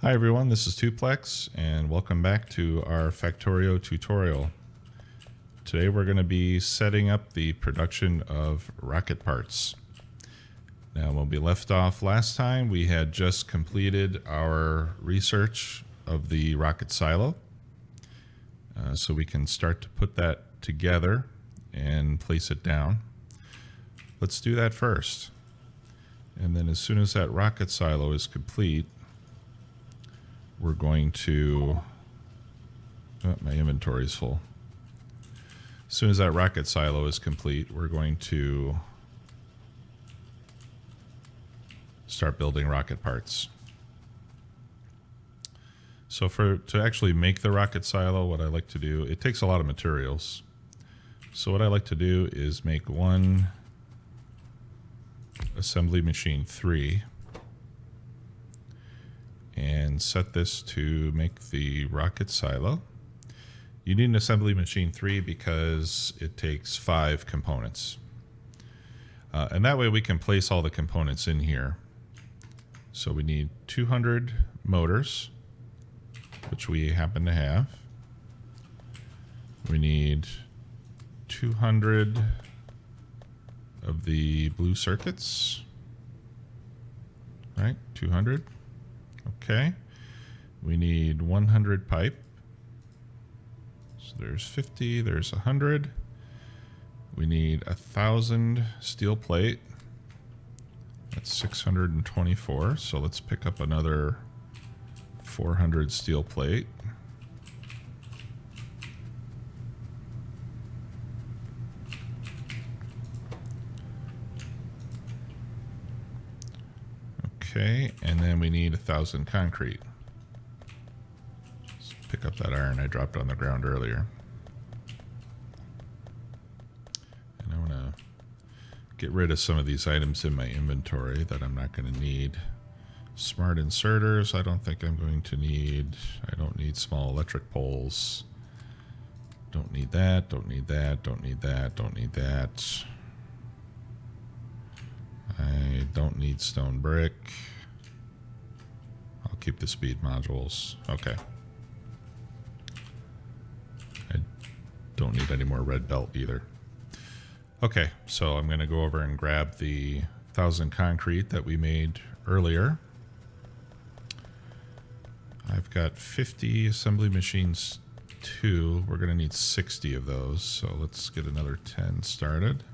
Hi everyone, this is Tuplex and welcome back to our Factorio tutorial. Today we're going to be setting up the production of rocket parts. Now when we left off last time, we had just completed our research of the rocket silo. So we can start to put that together and place it down. Let's do that first. And then as soon as that rocket silo is complete, we're going to, my inventory is full. As soon as that rocket silo is complete, we're going to start building rocket parts. So to actually make the rocket silo, what I like to do, it takes a lot of materials. So what I like to do is make one assembly machine 3 and set this to make the rocket silo. You need an assembly machine 3 because it takes 5 components. And that way we can place all the components in here. So we need 200 motors, which we happen to have. We need 200 of the blue circuits, right? 200. Okay, we need 100 pipe. So there's 50, there's 100. We need 1,000 steel plate. That's 624. So let's pick up another 400 steel plate. Okay, and then we need 1,000 concrete. Let's pick up that iron I dropped on the ground earlier. And I want to get rid of some of these items in my inventory that I'm not going to need. Smart inserters, I don't think I'm going to need. I don't need small electric poles. Don't need that, don't need that, don't need that, don't need that. I don't need stone brick. I'll keep the speed modules. Okay. I don't need any more red belt either. Okay, so I'm going to go over and grab the 1,000 concrete that we made earlier. I've got 50 assembly machines 2. We're going to need 60 of those, so let's get another 10 started.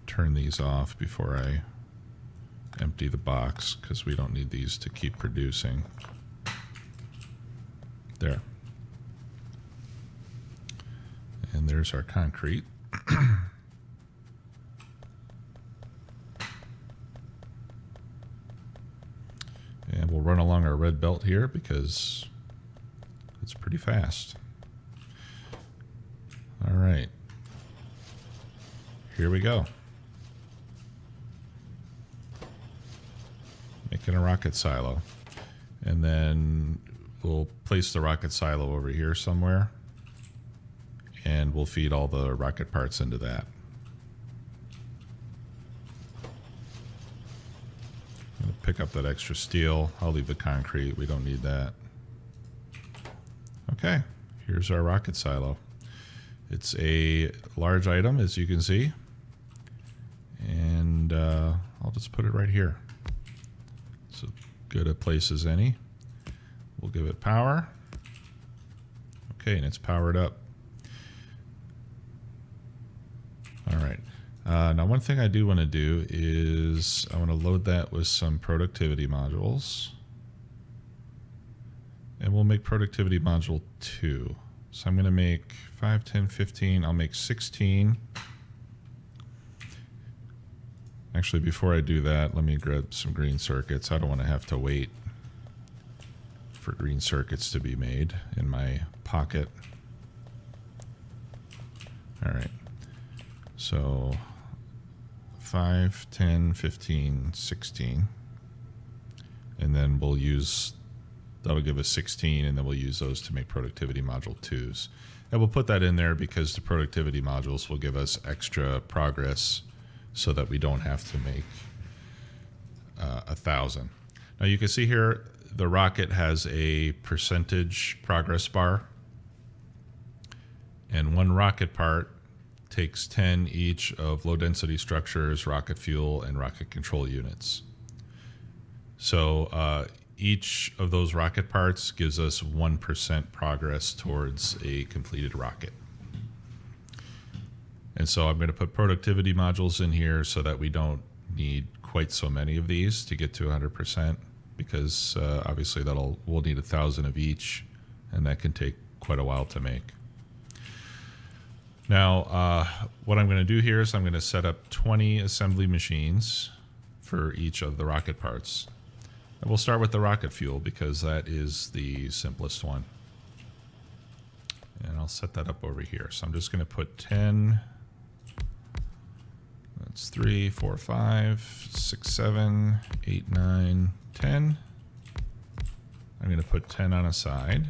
Turn these off before I empty the box because we don't need these to keep producing. There. And there's our concrete. And we'll run along our red belt here because it's pretty fast. All right. Here we go. Making a rocket silo, and then we'll place the rocket silo over here somewhere, and we'll feed all the rocket parts into that. I'm gonna pick up that extra steel. I'll leave the concrete, we don't need that. Okay, here's our rocket silo. It's a large item, as you can see, and I'll just put it right here. So good a place as any. We'll give it power. Okay, and it's powered up. All right. Now one thing I do want to do is I want to load that with some productivity modules. And we'll make productivity module 2. So I'm going to make 5, 10, 15. I'll make 16. Actually, before I do that, let me grab some green circuits. I don't want to have to wait for green circuits to be made in my pocket. All right. So 5, 10, 15, 16. And then we'll use, that'll give us 16, and then we'll use those to make productivity module 2s. And we'll put that in there because the productivity modules will give us extra progress so that we don't have to make 1,000. Now you can see here the rocket has a percentage progress bar, and one rocket part takes 10 each of low density structures, rocket fuel, and rocket control units. So each of those rocket parts gives us 1% progress towards a completed rocket. And so I'm going to put productivity modules in here so that we don't need quite so many of these to get to 100%, because obviously we'll need 1,000 of each, and that can take quite a while to make. Now, what I'm going to do here is I'm going to set up 20 assembly machines for each of the rocket parts. And we'll start with the rocket fuel because that is the simplest one. And I'll set that up over here. So I'm just going to put 10. That's 3, 4, 5, 6, 7, 8, 9, 10. I'm going to put 10 on a side.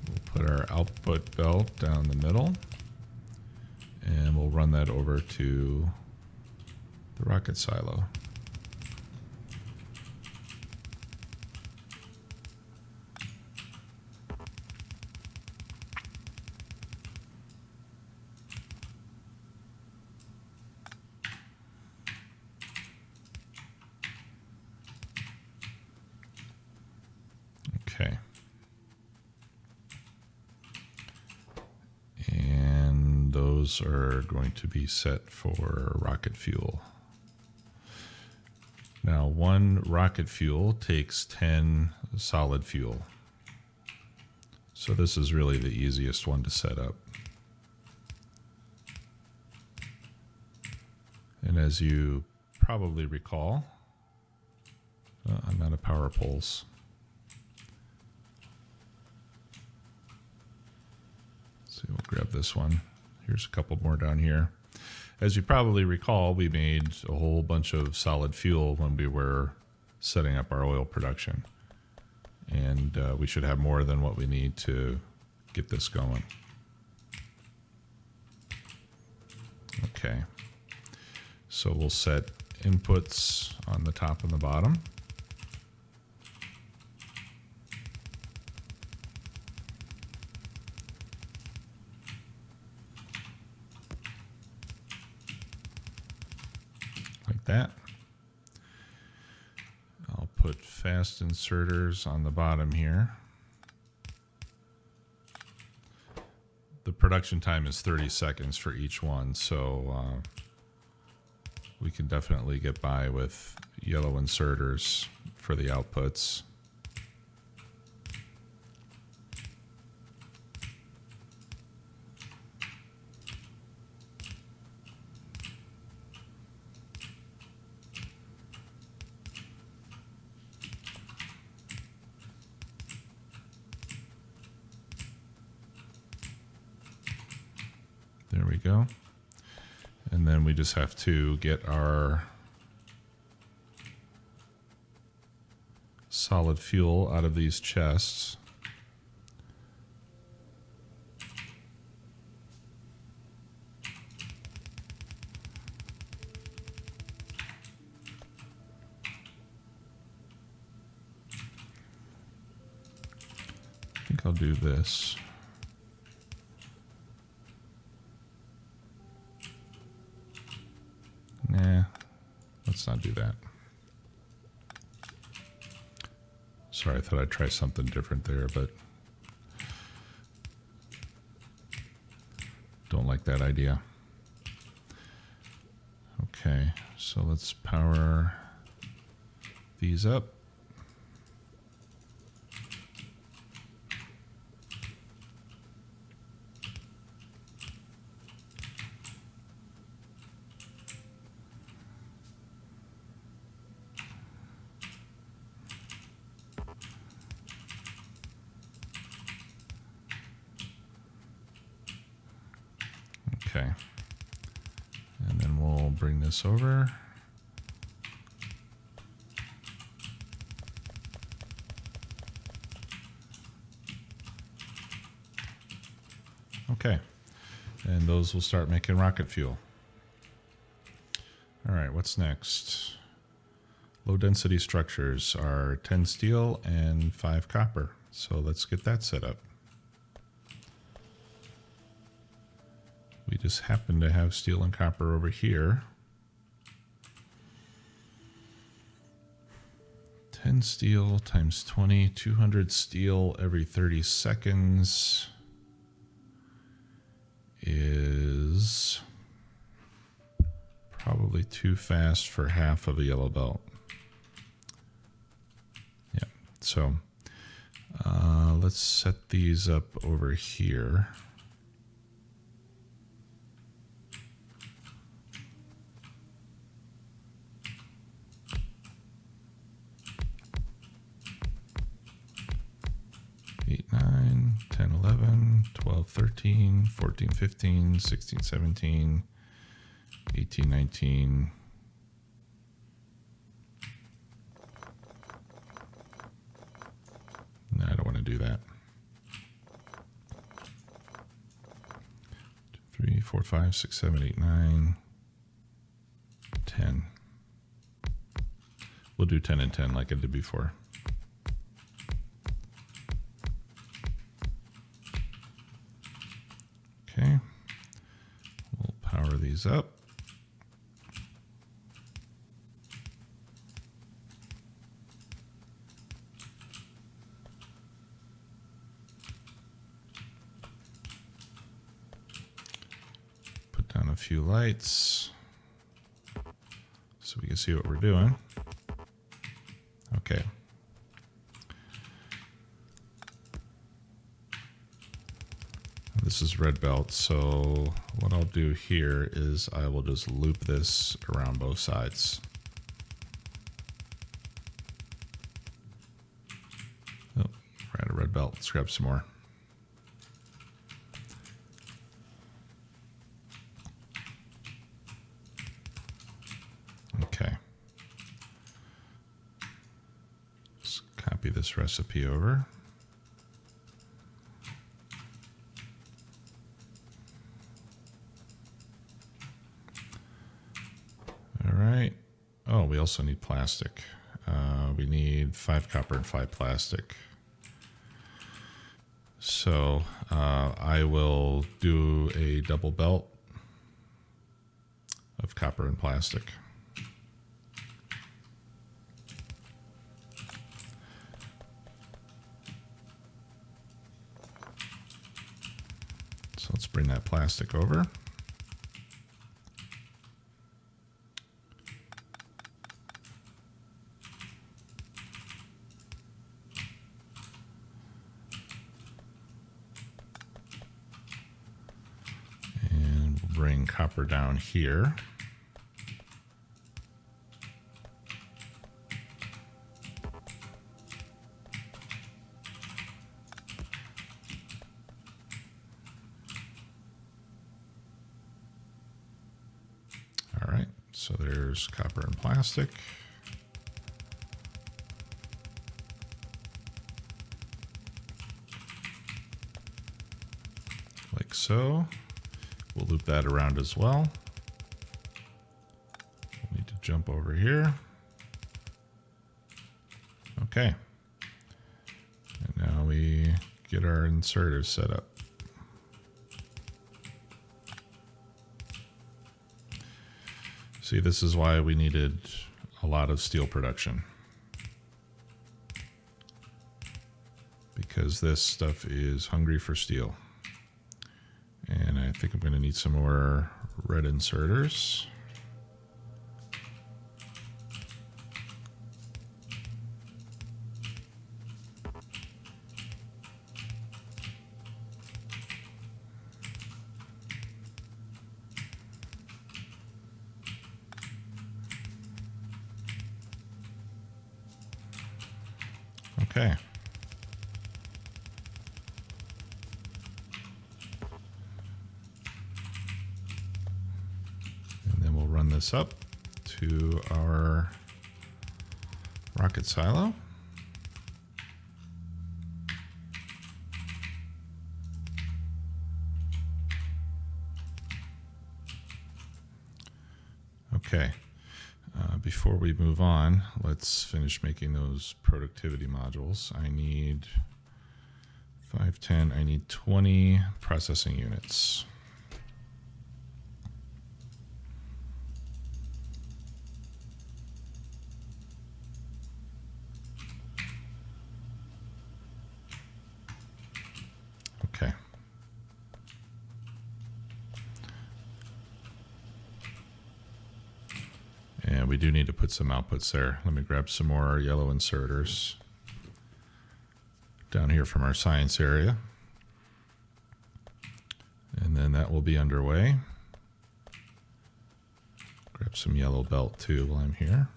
We'll put our output belt down the middle, and we'll run that over to the rocket silo. Okay. And those are going to be set for rocket fuel. Now, one rocket fuel takes 10 solid fuel. So this is really the easiest one to set up. And as you probably recall, I'm out of power poles. So we'll grab this one. Here's a couple more down here. As you probably recall, we made a whole bunch of solid fuel when we were setting up our oil production. And we should have more than what we need to get this going. Okay. So we'll set inputs on the top and the bottom. Like that. I'll put fast inserters on the bottom here. The production time is 30 seconds for each one, so we can definitely get by with yellow inserters for the outputs. There we go. And then we just have to get our solid fuel out of these chests. I think I'll do this. Nah, let's not do that. Sorry, I thought I'd try something different there, but don't like that idea. Okay, so let's power these up. Okay, and then we'll bring this over. Okay, and those will start making rocket fuel. All right, what's next? Low density structures are 10 steel and 5 copper. So let's get that set up. We just happen to have steel and copper over here. 10 steel times 20, 200 steel every 30 seconds is probably too fast for half of a yellow belt. Yeah, so let's set these up over here. 8, 9, 10, 11, 12, 13, 14, 15, 16, 17, 18, 19. No, I don't want to do that. 3, 4, 5, 6, 7, 8, 9, 10. We'll do 10 and 10 like I did before. Okay, we'll power these up. Put down a few lights so we can see what we're doing. Okay. This is red belt, so what I'll do here is I will just loop this around both sides. Oh, we're at a red belt. Let's grab some more. Okay. Let's copy this recipe over. Oh, we also need plastic. We need 5 copper and 5 plastic. So I will do a double belt of copper and plastic. So let's bring that plastic over. Bring copper down here. All right, so there's copper and plastic. Like so. We'll loop that around as well. We'll need to jump over here. Okay. And now we get our inserters set up. See, this is why we needed a lot of steel production. Because this stuff is hungry for steel. And I think I'm going to need some more red inserters. Okay. This up to our rocket silo. Okay. Before we move on, let's finish making those productivity modules. I need 510. I need 20 processing units. Okay. And we do need to put some outputs there. Let me grab some more yellow inserters down here from our science area. And then that will be underway. Grab some yellow belt too while I'm here.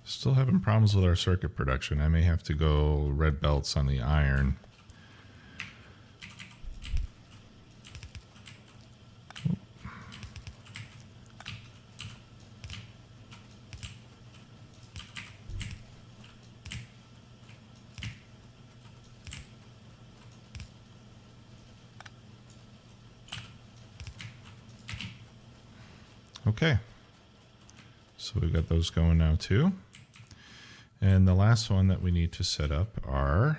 Still having problems with our circuit production. I may have to go red belts on the iron. Okay, so we've got those going now too. And the last one that we need to set up are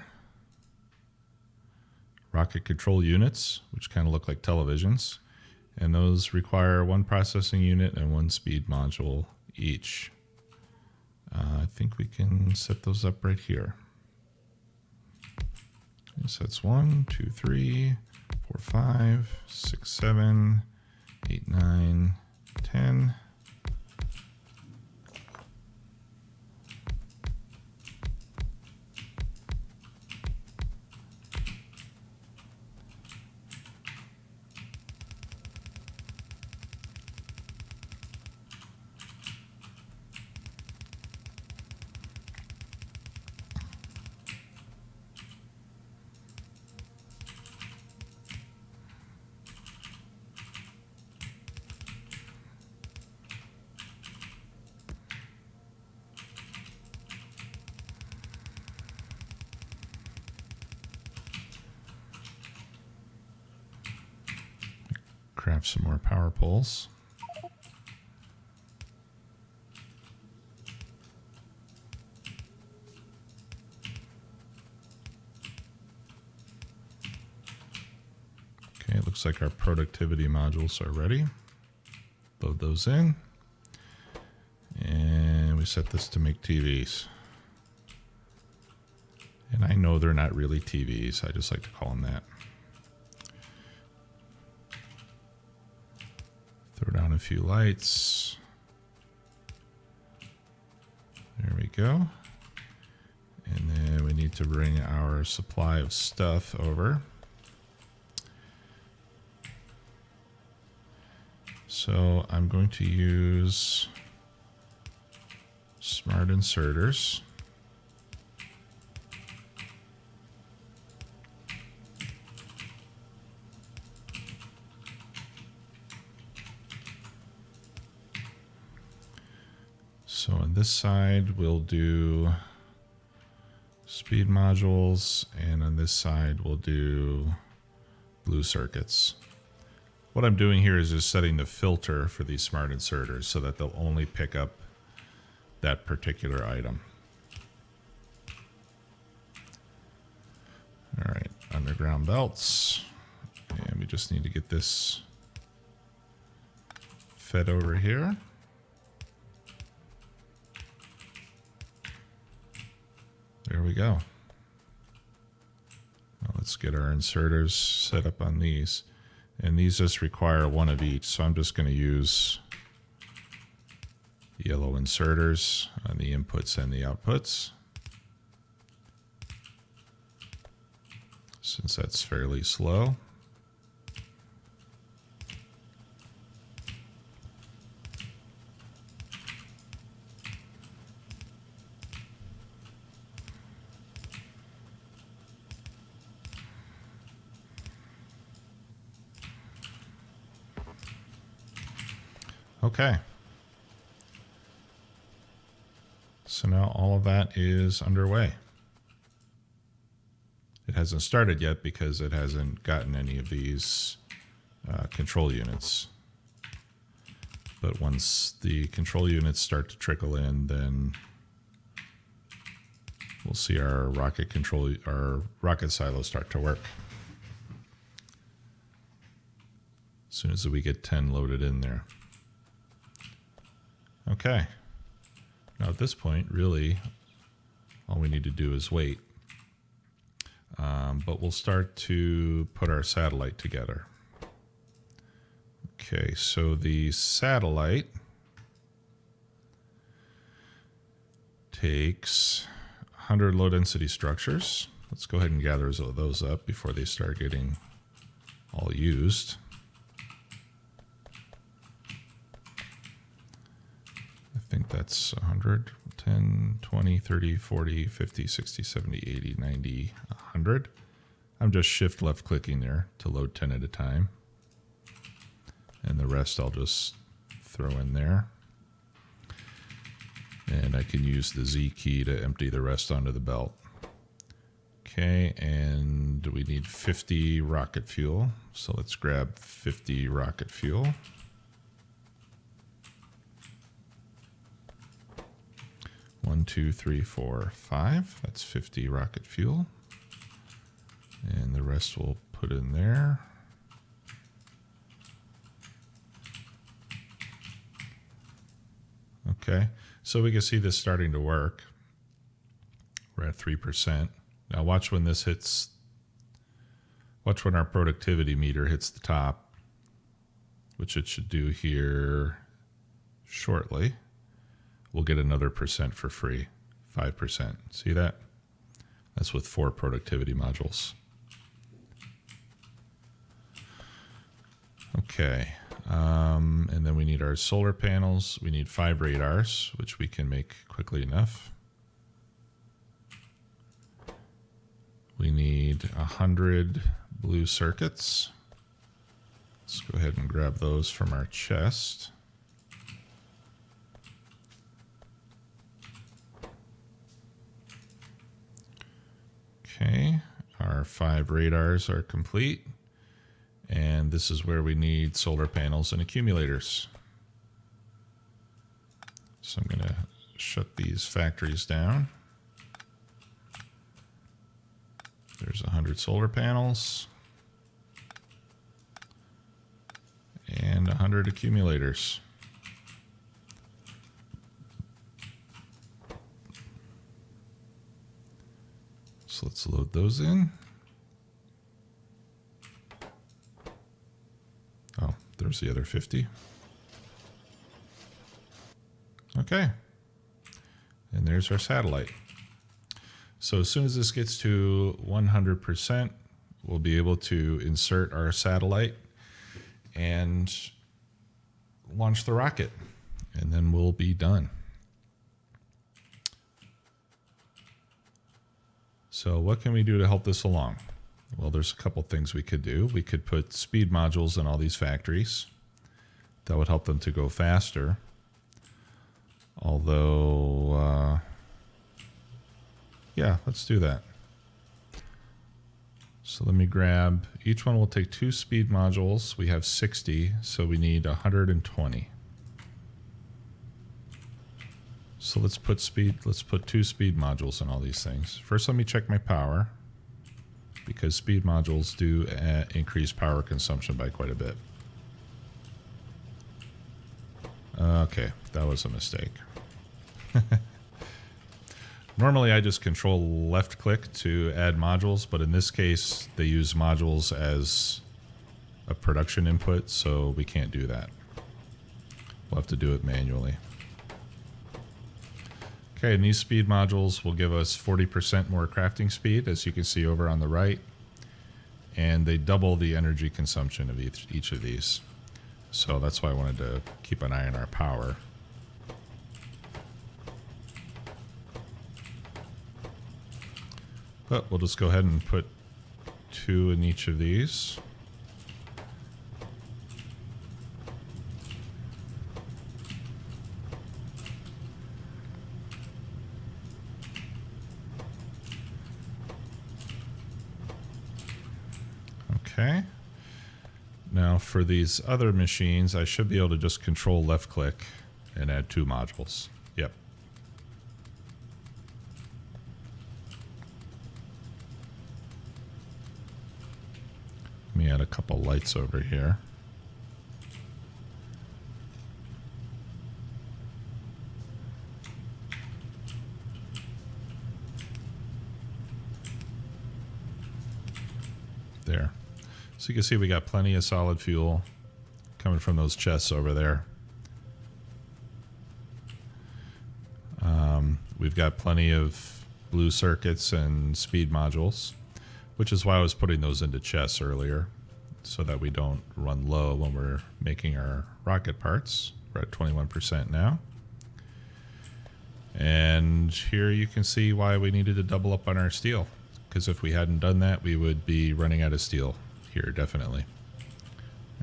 rocket control units, which kind of look like televisions. And those require one processing unit and one speed module each. I think we can set those up right here. So that's 1, 2, 3, 4, 5, 6, 7, 8, 9, 10. Craft some more power poles. Okay, it looks like our productivity modules are ready. Load those in. And we set this to make TVs. And I know they're not really TVs. I just like to call them that. Throw down a few lights. There we go. And then we need to bring our supply of stuff over. So I'm going to use smart inserters. So on this side, we'll do speed modules, and on this side, we'll do blue circuits. What I'm doing here is just setting the filter for these smart inserters so that they'll only pick up that particular item. All right, underground belts. And we just need to get this fed over here. There we go. Now let's get our inserters set up on these. And these just require one of each. So I'm just going to use yellow inserters on the inputs and the outputs, since that's fairly slow. Okay, So now all of that is underway. It hasn't started yet because it hasn't gotten any of these control units. But once the control units start to trickle in, then we'll see our rocket silos start to work. As soon as we get 10 loaded in there. Okay. Now at this point, really, all we need to do is wait. But we'll start to put our satellite together. Okay, so the satellite takes 100 low density structures. Let's go ahead and gather those up before they start getting all used. I think that's 100, 10, 20, 30, 40, 50, 60, 70, 80, 90, 100. I'm just shift left clicking there to load 10 at a time. And the rest I'll just throw in there. And I can use the Z key to empty the rest onto the belt. Okay, and we need 50 rocket fuel. So let's grab 50 rocket fuel. One, two, three, four, 5. That's 50 rocket fuel. And the rest we'll put in there. Okay, so we can see this starting to work. We're at 3%. Now watch when this hits, watch when our productivity meter hits the top, which it should do here shortly. We'll get another percent for free, 5%. See that? That's with 4 productivity modules. Okay, and then we need our solar panels. We need 5 radars, which we can make quickly enough. We need 100 blue circuits. Let's go ahead and grab those from our chest. Okay, our 5 radars are complete. And this is where we need solar panels and accumulators. So I'm going to shut these factories down. There's 100 solar panels and 100 accumulators. So let's load those in. Oh, there's the other 50. Okay. And there's our satellite. So as soon as this gets to 100%, we'll be able to insert our satellite and launch the rocket. And then we'll be done. So what can we do to help this along? Well, there's a couple things we could do. We could put speed modules in all these factories. That would help them to go faster. Although, yeah, let's do that. So let me grab, each one will take 2 speed modules. We have 60, so we need 120. So let's put 2 speed modules in all these things. First, let me check my power, because speed modules do increase power consumption by quite a bit. Okay, that was a mistake. Normally I just control left click to add modules, but in this case they use modules as a production input, so we can't do that. We'll have to do it manually. Okay, and these speed modules will give us 40% more crafting speed, as you can see over on the right. And they double the energy consumption of each of these. So that's why I wanted to keep an eye on our power. But we'll just go ahead and put 2 in each of these. Okay. Now for these other machines, I should be able to just control left click and add 2 modules. Yep. Let me add a couple lights over here. There. So you can see we got plenty of solid fuel coming from those chests over there. We've got plenty of blue circuits and speed modules, which is why I was putting those into chests earlier, so that we don't run low when we're making our rocket parts. We're at 21% now. And here you can see why we needed to double up on our steel, because if we hadn't done that, we would be running out of steel here, definitely.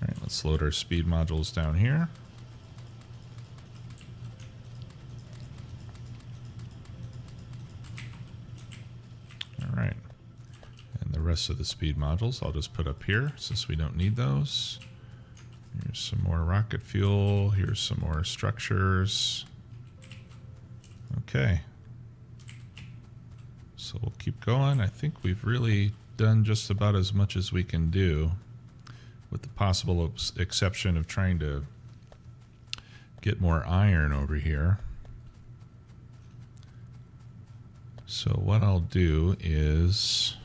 All right, let's load our speed modules down here. All right, and the rest of the speed modules I'll just put up here since we don't need those. Here's some more rocket fuel. Here's some more structures. Okay. So we'll keep going. I think we've really done just about as much as we can do, with the possible exception of trying to get more iron over here. So what I'll do is,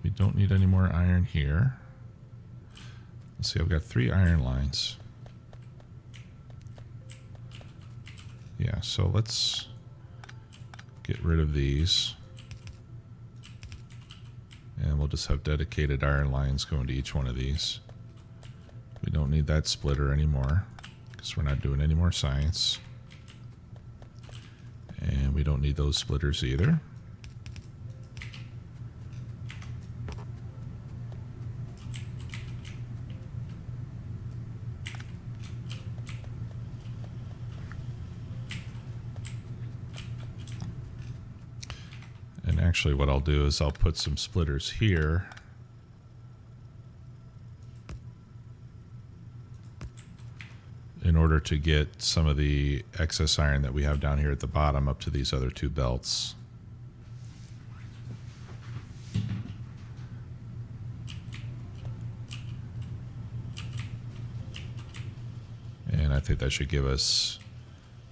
we don't need any more iron here. Let's see, I've got 3 iron lines. Yeah, so let's get rid of these. And we'll just have dedicated iron lines going to each one of these. We don't need that splitter anymore because we're not doing any more science. And we don't need those splitters either. And actually what I'll do is I'll put some splitters here. In order to get some of the excess iron that we have down here at the bottom up to these other 2 belts. And I think that should give us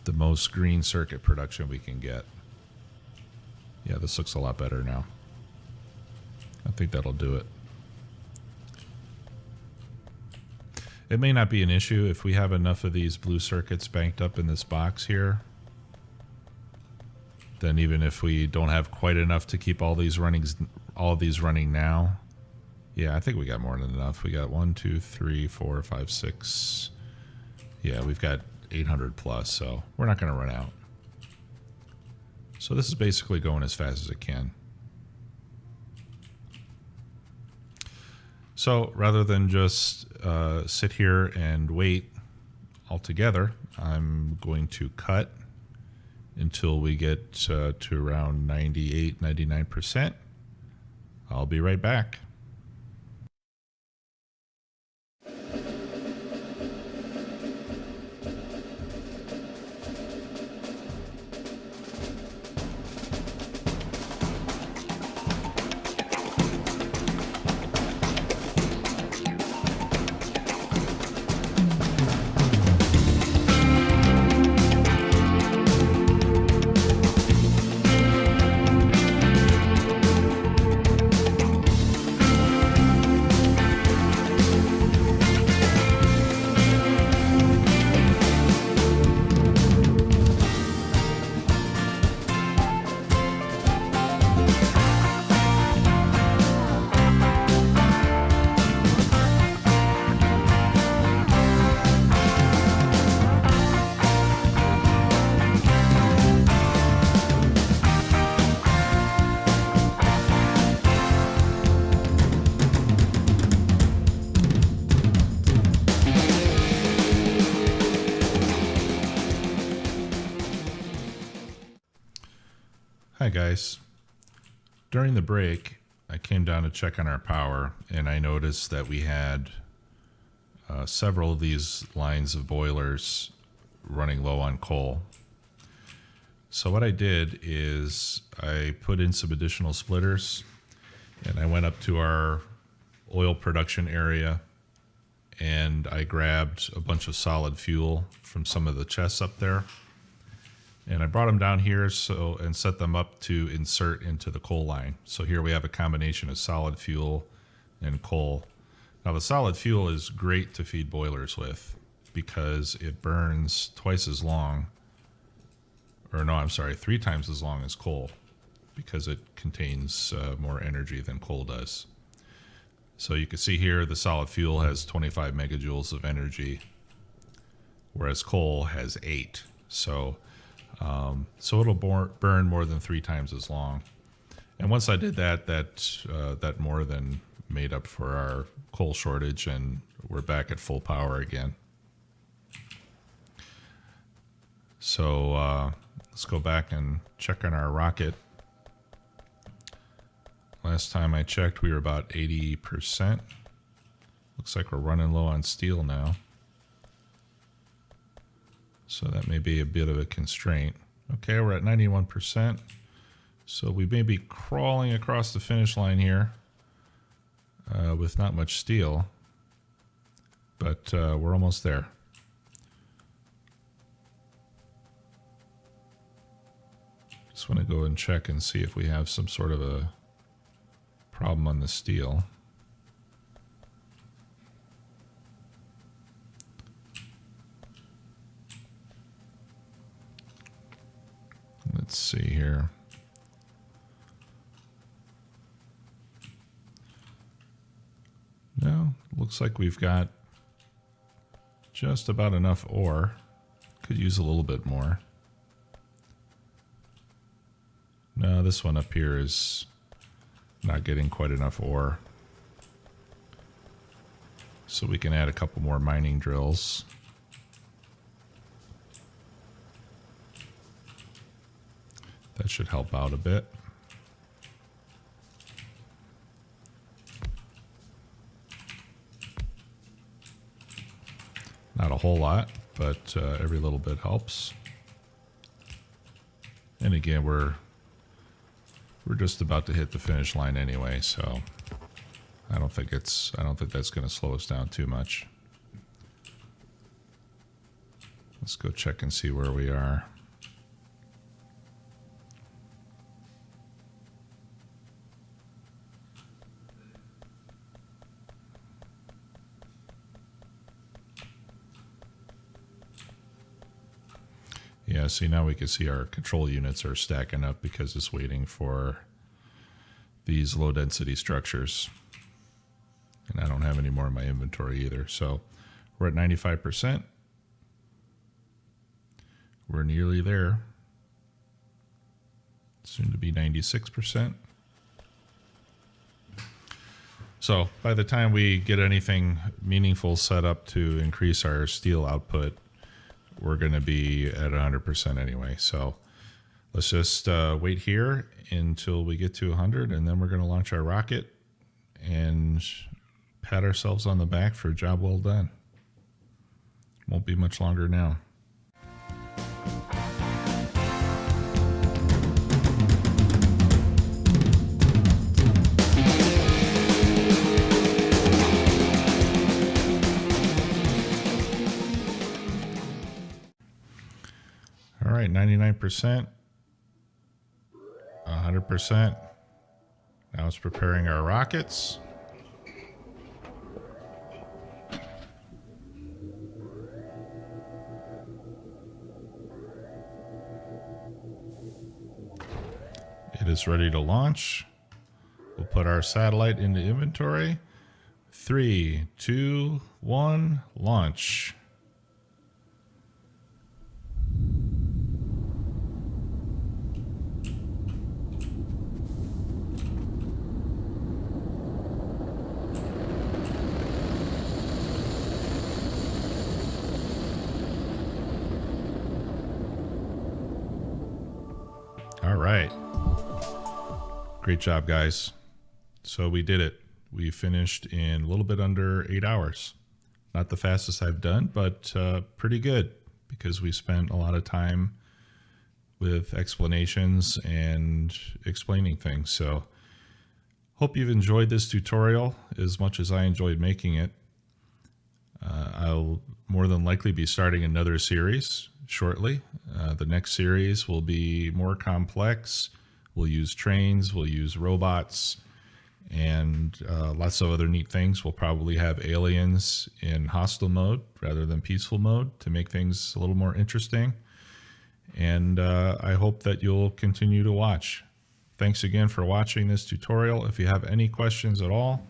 the most green circuit production we can get. Yeah, this looks a lot better now. I think that'll do it. It may not be an issue if we have enough of these blue circuits banked up in this box here. Then even if we don't have quite enough to keep all these running now. Yeah, I think we got more than enough. We got 1, 2, 3, 4, 5, 6. Yeah, we've got 800 plus, so we're not going to run out. So this is basically going as fast as it can. So rather than just sit here and wait altogether, I'm going to cut until we get to around 98, 99%. I'll be right back. Hi guys. during the break, I came down to check on our power, and I noticed that we had several of these lines of boilers running low on coal. So what I did is I put in some additional splitters, and I went up to our oil production area, and I grabbed a bunch of solid fuel from some of the chests up there, and I brought them down here and set them up to insert into the coal line. So here we have a combination of solid fuel and coal. Now the solid fuel is great to feed boilers with because it burns twice as long, or no, I'm sorry, 3 times as long as coal, because it contains more energy than coal does. So you can see here the solid fuel has 25 megajoules of energy, whereas coal has 8. So it'll burn more than 3 times as long. And once I did that, that more than made up for our coal shortage, and we're back at full power again. So let's go back and check on our rocket. Last time I checked, we were about 80%. Looks like we're running low on steel now. So that may be a bit of a constraint. Okay, we're at 91%. So we may be crawling across the finish line here with not much steel, but we're almost there. Just want to go and check and see if we have some sort of a problem on the steel. Let's see here. No, looks like we've got just about enough ore. Could use a little bit more. No, this one up here is not getting quite enough ore. So we can add a couple more mining drills. That should help out a bit. Not a whole lot, but every little bit helps. And again, we're just about to hit the finish line anyway, so I don't think that's going to slow us down too much. Let's go check and see where we are. Yeah, see, now we can see our control units are stacking up because it's waiting for these low density structures. And I don't have any more in my inventory either. So we're at 95%. We're nearly there. Soon to be 96%. So by the time we get anything meaningful set up to increase our steel output, we're going to be at 100% anyway. So let's just wait here until we get to 100, and then we're going to launch our rocket and pat ourselves on the back for a job well done. Won't be much longer now. All right, 99%, 100%. Now it's preparing our rockets. It is ready to launch. We'll put our satellite into inventory. 3, 2, 1, launch. All right. Great job, guys. So we did it. We finished in a little bit under 8 hours. Not the fastest I've done, but pretty good because we spent a lot of time with explanations and explaining things. So hope you've enjoyed this tutorial as much as I enjoyed making it. I'll more than likely be starting another series shortly. The next series will be more complex. We'll use trains, we'll use robots, and lots of other neat things. We'll probably have aliens in hostile mode rather than peaceful mode to make things a little more interesting. And I hope that you'll continue to watch. Thanks again for watching this tutorial. If you have any questions at all,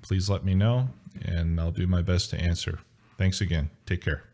please let me know, and I'll do my best to answer. Thanks again. Take care.